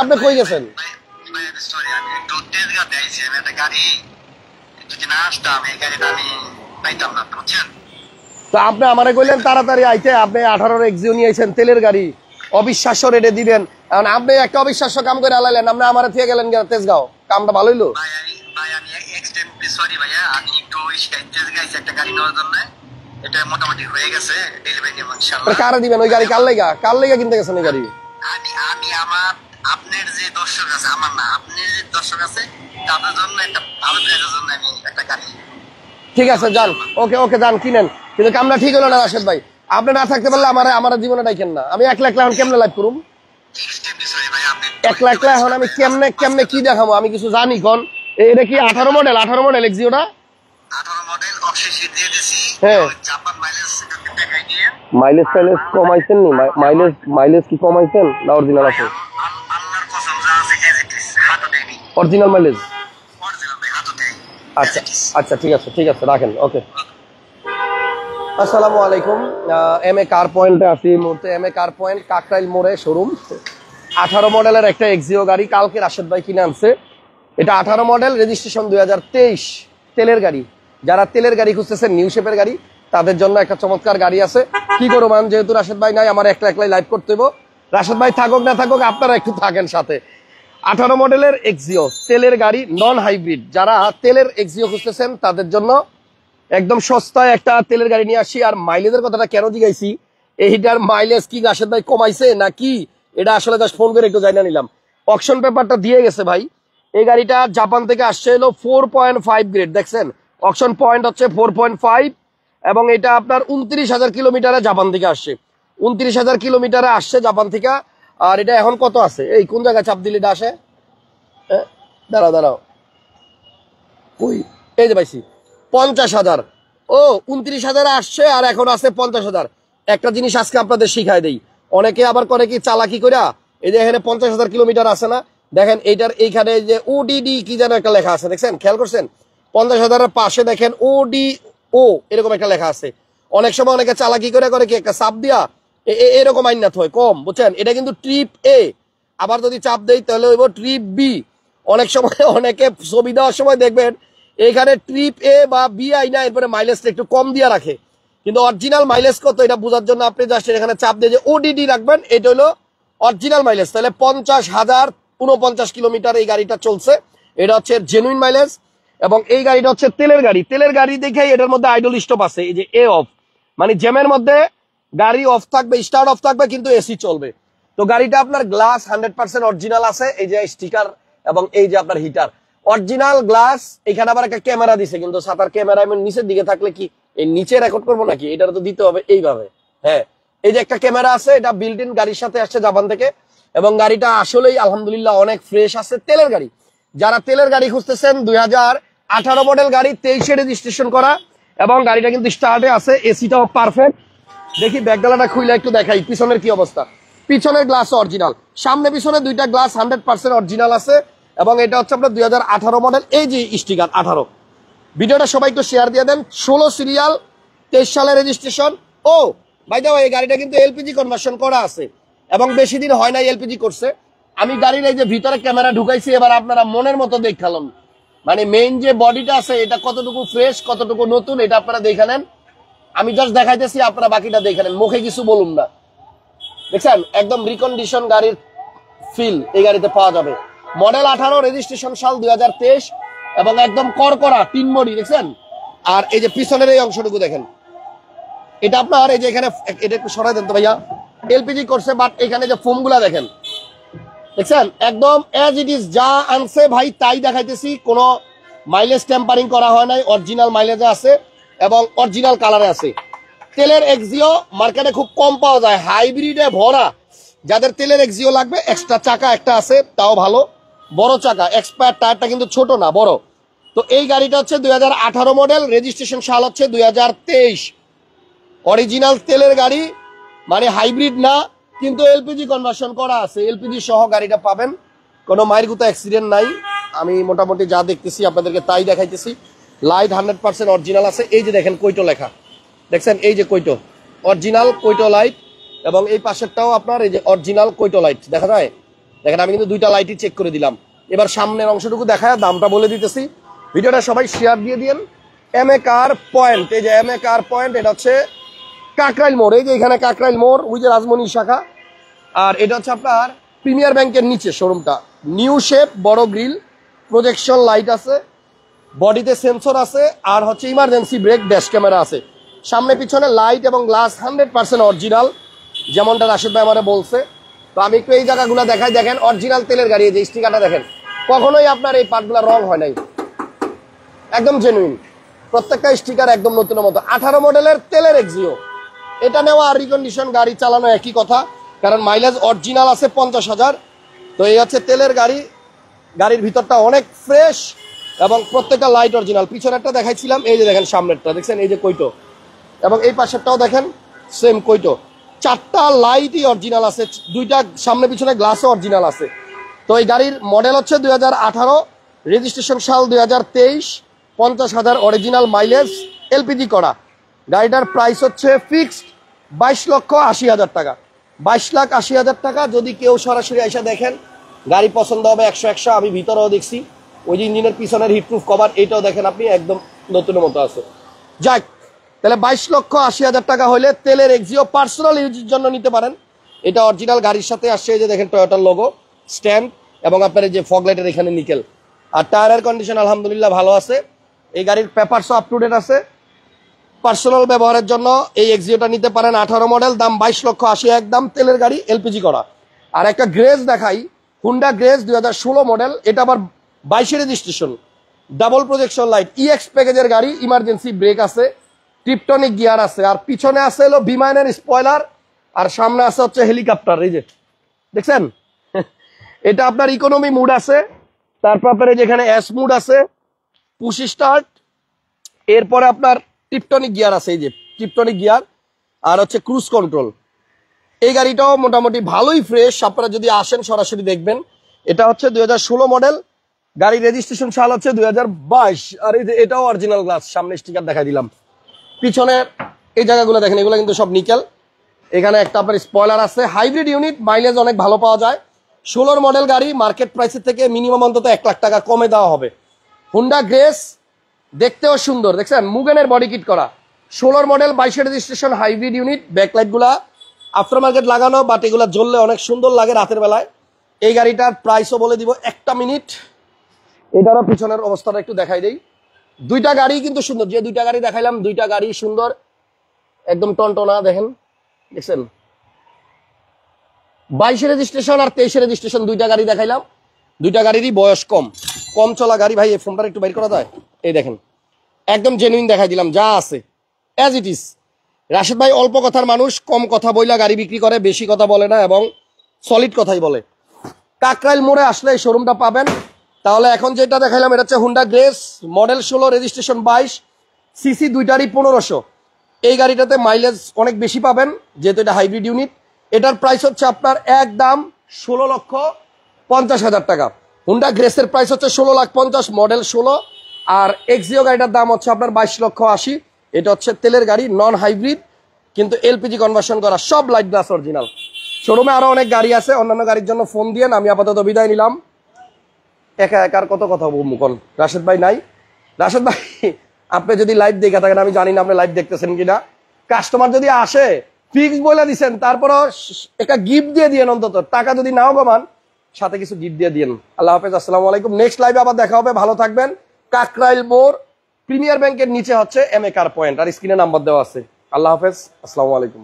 আপনি কই গেছেন? তো আপনি আমারে কইলেন তাড়াতাড়ি আইতে, আপনি 18 এক্সিও নিয়ে আইছেন তেলের গাড়ি, অবিশ্বাস্য রেটে দিবেন। কারণ আপনি একটা অবিশ্বাস্য কাম করে আলাইলেন, আপনি আমারে থেকে গেলেন তেজগাঁও। কামটা ভালো হইলো? কারে দিবেন ওই গাড়ি? কার লাইগা কিনতে গেছেন ওই গাড়ি? আমি আমার আপনার যে দর্শক আছে, আমার না, আপনার যে দর্শক আছে তাদের জন্য একটা ভালো প্লেয়ারের জন্য আমি একটা গাড়ি। ঠিক আছে যান, ওকে ওকে যান কিনেন। কিন্তু কামটা ঠিক হলো না রাশেদ ভাই, আপনি না থাকতে পারলে আমার জীবনে ডাইকেন না। আমি একলা এখন কেমনে লাইভ করুম? একলা এখন আমি কেমনে কি দেখাবো? আমি কিছু জানি কোন? এটা কি 18 মডেল এক্সিওটা? 18 মডেল অবশেষে দিয়ে দিছি। হ্যাঁ, জাপান মাইলেজ দেখাই দিয়ে। মাইলেজ কমাইছেন নি? মাইলেজ কি কমাইছেন না অরিজিনাল আছে? আল্লাহর কসম যা আছে এজ ইট ইজ, হাতও দেয়নি। Original mileage? অরিজিনাল ভাই, হাতও দেয়। আচ্ছা আচ্ছা, ঠিক আছে রাখেন, ওকে। আসসালামু আলাইকুম। এম এ কার পয়েন্টে আছি এই মুহূর্তে। M A car point, Kakrail মোড়ে শোরুম। 18 মডেলের একটা এক্সিও গাড়ি কালকে রাশেদ ভাই কিনে আনছে। এটা 18 মডেল, রেজিস্ট্রেশন 2023, তেলের গাড়ি। যারা তেলের গাড়ি খুঁজতেছেন, নিউ শেপের গাড়ি, তাদের জন্য একটা চমৎকার গাড়ি আছে। কি করো মান, যেহেতু রাশেদ ভাই নাই, আমার একলাই লাইভ করতে হইব। রাশেদ ভাই থাকুক না থাকুক, আপনারা একটু থাকেন সাথে। 18 মডেলের এক্সিও তেলের গাড়ি, নন হাইব্রিড। যারা তেলের এক্সিও খুঁজতেছেন তাদের জন্য একদম সস্তায় একটা তেলের গাড়ি নিয়ে আসি। আর মাইলেজের কথাটা কেন জিজ্ঞাসি, এইটার মাইলেজ কি রাশেদ ভাই কমাইছে নাকি, এটা আসলে জাস্ট ফোন করে একটু জানিয়ে নিলাম। অকশন পেপারটা দিয়ে গেছে ভাই। এই গাড়িটা জাপান থেকে আসছে হলো 4.5 গ্রেড, দেখছেন অকশন পয়েন্ট হচ্ছে 4.5, এবং এটা আপনার 29,000 কিলোমিটারে জাপান থেকে আসছে। 29,000 কিলোমিটারে আসছে জাপান থেকে। আর এটা এখন কত আছে, এই কোন জায়গায় চাপ দিলে এটা আসে? দাঁড়াও ওই এই যে পাইছি 50,000। ও 29,000 আসছে আর এখন আছে 50,000। একটা জিনিস আজকে আপনাদের শিখাই দেই। অনেকে আবার করে কি চালাকি কইরা, এই যে এখানে 50,000 কিলোমিটার আছে না, দেখেন এইটার এইখানে যে ওডিডি কি যেন একটা লেখা আছে, দেখছেন খেয়াল করছেন? 50,000 এর পাশে দেখেন ODO এরকম একটা লেখা আছে। অনেক সময় অনেকে চালাকি করে কি একটা চাপ দিয়া এরকম আইনাত হয় কম, বুঝছেন? এটা কিন্তু ট্রিপ এ। আবার যদি চাপ দেই তাহলে হইব ট্রিপ বি। অনেক সময় অনেকে ছবি দেওয়ার সময় দেখবেন এখানে ট্রিপ এ বা বি আইনা, এরপরে মাইলেজটা একটু কম দিয়া রাখে। কিন্তু অরিজিনাল মাইলেজ কত এটা বোঝার জন্য আপনি জাস্ট এখানে চাপ দিয়ে যে ওডিডি রাখবেন, এটা হলো অরিজিনাল মাইলেজ। তাহলে 50,049 কিলোমিটার এই গাড়িটা চলছে। এটা হচ্ছে জেনুইন মাইলেজ। এবং এই গাড়িটা হচ্ছে তেলের গাড়ি। তেলের গাড়ি দেখেই এটার মধ্যে আইডল স্টপ আছে, এই যে এ অফ, মানে জ্যামের মধ্যে গাড়ি অফ থাকবে, স্টার্ট অফ থাকবে, কিন্তু এসি চলবে। তো গাড়িটা আপনার গ্লাস 100% অরিজিনাল আছে, এই যে স্টিকার এবং এই যে আপনার হিটার অরিজিনাল গ্লাস। এখানে আবার একটা ক্যামেরা দিছে, কিন্তু সাতার ক্যামেরা আমি নিচের দিকে থাকলে কি এই নিচে রেকর্ড করবো নাকি? এটা তো দিতে হবে এইভাবে। হ্যাঁ, এই যে একটা ক্যামেরা আছে, এটা বিল্ট ইন গাড়ির সাথে আসছে জাপান থেকে। এবং গাড়িটা আসলেই আলহামদুলিল্লাহ অনেক ফ্রেশ আছে, তেলের গাড়ি। যারা তেলের গাড়ি খুঁজতেছেন, 2018 মডেল গাড়ি, 23-এ রেজিস্ট্রেশন করা, এবং গাড়িটা কিন্তু স্টার্টে আছে, এসিটাও পারফেক্ট। দেখি ব্যাকডালাটা খুলে একটু দেখাই পিছনের কি অবস্থা। পিছনের গ্লাস অরিজিনাল, সামনে পিছনে দুইটা গ্লাস 100% অরিজিনাল আছে। এবং এটা হচ্ছে আপনার 2018 মডেল, এই যে স্টিকার 18। ভিডিওটা সবাই একটু শেয়ার দিয়ে দেন। 16 সিরিয়াল, 23 সালের রেজিস্ট্রেশন। ও ভাই দাও, এই গাড়িটা কিন্তু এলপিজি কনভার্সন করা আছে এবং বেশি দিন হয় নাই এলপিজি করছে। আমি গাড়ির এই যে ভিতরে ক্যামেরা ঢুকাইছি, এবার আপনারা মনের মতো দেখালাম, মানে মেইন যে বডিটা আছে এটা কতটুকু ফ্রেশ, কতটুকু নতুন, এটা আপনারা দেখে নেন। আমি জাস্ট দেখাইতেছি, আপনারা বাকিটা দেখে নেন, মুখে কিছু বলুন না। দেখছেন একদম রিকন্ডিশন গাড়ির ফিল এই গাড়িতে পাওয়া যাবে। মডেল 18, রেজিস্ট্রেশন সাল 2023, এবং একদম করকরা তিন বডি, দেখছেন? আর এই যে পিছনের এই অংশটুকু দেখেন, এটা আপনার এই যে এখানে, এটা একটু সরাই দেন তো ভাইয়া, এলপিজি করছে, বাট এখানে যে ফোম গুলা দেখেন, দেখছেন একদম এজ ইট ইজ, যা আনছে ভাই তাই দেখাইতেছি। কোনো মাইলেজ টেম্পারিং করা হয় নাই, অরিজিনাল মাইলেজে আছে এবং অরিজিনাল কালারে আছে। তেলের এক্সিও মার্কেটে খুব কম পাওয়া যায়, হাইব্রিডে ভরা। যাদের তেলের এক্সিও লাগবে, এক্সট্রা চাকা একটা আছে, তাও ভালো, বড় চাকা, এক্সপায়ার টায়ারটা কিন্তু ছোট না, বড়। তো এই গাড়িটা হচ্ছে 2018 মডেল, রেজিস্ট্রেশন সাল হচ্ছে 2023। অরিজিনাল তেলের গাড়ি, মানে হাইব্রিড না, কিন্তু এলপিজি কনভার্সন করা আছে, এলপিজি সহ গাড়িটা পাবেন। কোনো মায়ের গুতা অ্যাক্সিডেন্ট নাই, আমি মোটামুটি যা দেখতেছি আপনাদেরকে তাই দেখাইতেছি। লাইট 100% অরিজিনাল আছে। এই যে দেখেন কৈটো লেখা, দেখছেন এই যে কৈটো, অরিজিনাল কৈটো লাইট। এবং এই পাশেরটাও আপনার এই যে অরিজিনাল কৈটো লাইট দেখা যায়। দেখেন আমি কিন্তু দুইটা লাইটই চেক করে দিলাম। এবার সামনের অংশটুকু দেখায় দামটা বলে দিতেছি। ভিডিওটা সবাই শেয়ার দিয়ে দিন। এমএ কার পয়েন্ট, এই যে এমএ কার পয়েন্ট, এটা হচ্ছে কাকরাইল মোড়। এই যে এখানে কাকরাইল মোড়, ওই যে রাজমণি শাখা। আর এটা হচ্ছে আপনার প্রিমিয়ার ব্যাংকের নিচে শোরুমটা। নিউ শেপ, বড় গ্রিল, প্রজেকশন লাইট আছে, বডিতে সেন্সর আছে, আর হচ্ছে ইমার্জেন্সি ব্রেক, ড্যাশ ক্যামেরা আছে। সামনে পিছনে লাইট এবং গ্লাস 100% অরিজিনাল, যেমনটা রাশেদ ভাই আমারে বলছে। তো আমি একটু এই জায়গাগুলো দেখাই। দেখেন অরিজিনাল তেলের গাড়ি, এই যে স্টিকারটা দেখেন, কখনোই আপনার এই পার্টগুলো রং হয় নাই, একদম জেনুইন। প্রত্যেকটা স্টিকার একদম নতুনের মতো। 18 মডেলের তেলের এক্সিও। এটা নেওয়া আর রিকন্ডিশন গাড়ি চালানো একই কথা, কারণ মাইলেজ অরিজিনাল আছে 50,000। তো এই হচ্ছে তেলের গাড়ি। গাড়ির ভিতরটা অনেক ফ্রেশ এবং প্রত্যেকটা লাইট অরিজিনাল। পিছনেরটা দেখাইছিলাম, এই যে দেখেন সামনেরটা দেখছেন, এই যে কইটো, এবং এই পাশেরটাও দেখেন সেম কইটো। 4টা লাইটই অরিজিনাল আছে, 2টা সামনে পিছনে গ্লাসও অরিজিনাল আছে। তো এই গাড়ির মডেল হচ্ছে 2018, রেজিস্ট্রেশন সাল 2023, 50,000 অরিজিনাল মাইলেজ, এলপিজি করা। গাড়িটার প্রাইস হচ্ছে ফিক্সড 22,80,000 টাকা। 22,80,000 টাকা। যদি কেউ সরাসরি এসে দেখেন গাড়ি পছন্দ হবে 100-100। আমি ভিতরেও দেখছি, ওই যে ইঞ্জিনের পিছনের হিটপ্রুফ কভার, এটাও দেখেন আপনি একদম নতুনের মতো আছে। যাক, তাহলে 22,80,000 টাকা হলে তেলের এক্সিও পার্সোনাল ইউজের জন্য নিতে পারেন। এটা অরিজিনাল গাড়ির সাথে আসছে, এই যে দেখেন টয়োটার লোগো, স্ট্যান্ড, এবং আপনার এই যে ফগ লাইটের এখানে নিকেল। আর টায়ারের কন্ডিশন আলহামদুলিল্লাহ ভালো আছে। এই গাড়ির পেপারসও আপ টু ডেট আছে। পার্সোনাল ব্যবহারের জন্য এই এক্সিওটা নিতে পারেন। 18 মডেল, দাম 22,80,000 একদম, তেলের গাড়ি, এলপিজি করা। আর একটা গ্রেজ দেখাই, হুন্ডা গ্রেজ 2016 মডেল। এটা আবার 22 registration, double projection light, EX প্যাকেজের গাড়ি, ইমার্জেন্সি ব্রেক আছে, টিপটনিক গিয়ার আছে, আর পিছনে আছে হলো বিমানের স্পয়লার, আর সামনে আছে হচ্ছে হেলিকপ্টার। এই যে দেখছেন, এটা আপনার ইকোনমি মুড আছে। তারপর আপনার যেখানে এস মুড আছে, পুশ স্টার্ট, এরপরে আপনার টিপটনিক গিয়ার আছে, এই যে টিপটনিক গিয়ার, আর হচ্ছে ক্রুজ কন্ট্রোল। এই গাড়িটাও মোটামুটি ভালোই ফ্রেশ, আপনারা যদি আসেন সরাসরি দেখবেন। এটা হচ্ছে 2016 মডেল, গাড়ি রেজিস্ট্রেশন সাল হচ্ছে 2022। আর এই যে এটাও অরিজিনাল গ্লাস, সামনে স্টিকার দেখাই দিলাম। পিছনের এই জায়গাগুলো দেখেন, এগুলো কিন্তু সব নিকেল। এখানে একটা আপনার স্পয়লার আছে, হাইব্রিড ইউনিট, মাইলেজ অনেক ভালো পাওয়া যায়। 16 মডেল গাড়ি, মার্কেট প্রাইসের থেকে মিনিমাম অন্তত 1 লাখ টাকা কমে দেওয়া হবে। হুন্ডা গ্রেস দেখতেও সুন্দর, দেখছেন মুগেনের বডি কিট করা। 16 model, 22 registration, hybrid unit, backlight গুলা আফটার মার্কেট লাগানো, বাট এগুলা জ্বললে অনেক সুন্দর লাগে রাতের বেলায়। এই গাড়িটার প্রাইসও বলে দিব, একটা মিনিট। এটারও পিছনের অবস্থাটা একটু দেখাই দেই। দুইটা গাড়ি কিন্তু সুন্দর, যে দুইটা গাড়ি দেখাইলাম দুইটা গাড়ি সুন্দর, একদম টনটনা। দেখেন, দেখছেন 22 রেজিস্ট্রেশন আর 23 রেজিস্ট্রেশন, দুইটা গাড়ি দেখাইলাম। দুইটা গাড়িরই বয়স কম, কম চলা গাড়ি। ভাই এই ফোনটা একটু বাইর করা যায়? এই দেখেন, একদম জেনুইন দেখাই দিলাম, যা আছে অ্যাজ ইট ইজ। রাশেদ ভাই অল্প কথার মানুষ, কম কথা বইলা গাড়ি বিক্রি করে, বেশি কথা বলে না এবং সলিড কথাই বলে। কাকরাইল মোড়ে আসলে এই শোরুমটা পাবেন। তাহলে এখন যেটা দেখাইলাম, এটা হচ্ছে Honda Grace, model 16, registration 22, CC দুইটারই 1500। এই গাড়িটাতে মাইলেজ অনেক বেশি পাবেন, যেহেতু এটা হাইব্রিড ইউনিট। এটার প্রাইস হচ্ছে আপনার একদম 16,50,000 টাকা। হুন্ডা গ্রেসের প্রাইস হচ্ছে 16,50,000, মডেল 16। আর এক্সিও গাড়িটার দাম হচ্ছে আপনার 22,80,000। এটা হচ্ছে তেলের গাড়ি, নন হাইব্রিড, কিন্তু এলপিজি কনভার্সন করা, সব লাইট গ্লাস অরিজিনাল। শোরুমে আরো অনেক গাড়ি আছে, অন্যান্য গাড়ির জন্য ফোন দিয়ে আমি আপাতত বিদায় নিলাম। একা একার কত কথা মুকন, রাশেদ ভাই নাই। রাশেদ ভাই আপনি যদি লাইভ দেখে থাকেন, আমি জানি না আপনি লাইভ দেখতেছেন কিনা। কাস্টমার যদি আসে ফিক্স বলে দিচ্ছেন, তারপরও একটা গিফট দিয়ে দিয়েন, অন্তত টাকা যদি নাও কমান, সাথে কিছু গিফট দিয়ে দিয়েন। আল্লাহ হাফেজ, আসসালামু আলাইকুম। নেক্সট লাইভে আবার দেখা হবে, ভালো থাকবেন। কাকরাইল মোড়, প্রিমিয়ার ব্যাংকের নিচে হচ্ছে এমএ কার পয়েন্ট, আর স্ক্রিনে নাম্বার দেওয়া আছে। আল্লাহ হাফেজ, আসসালামু আলাইকুম।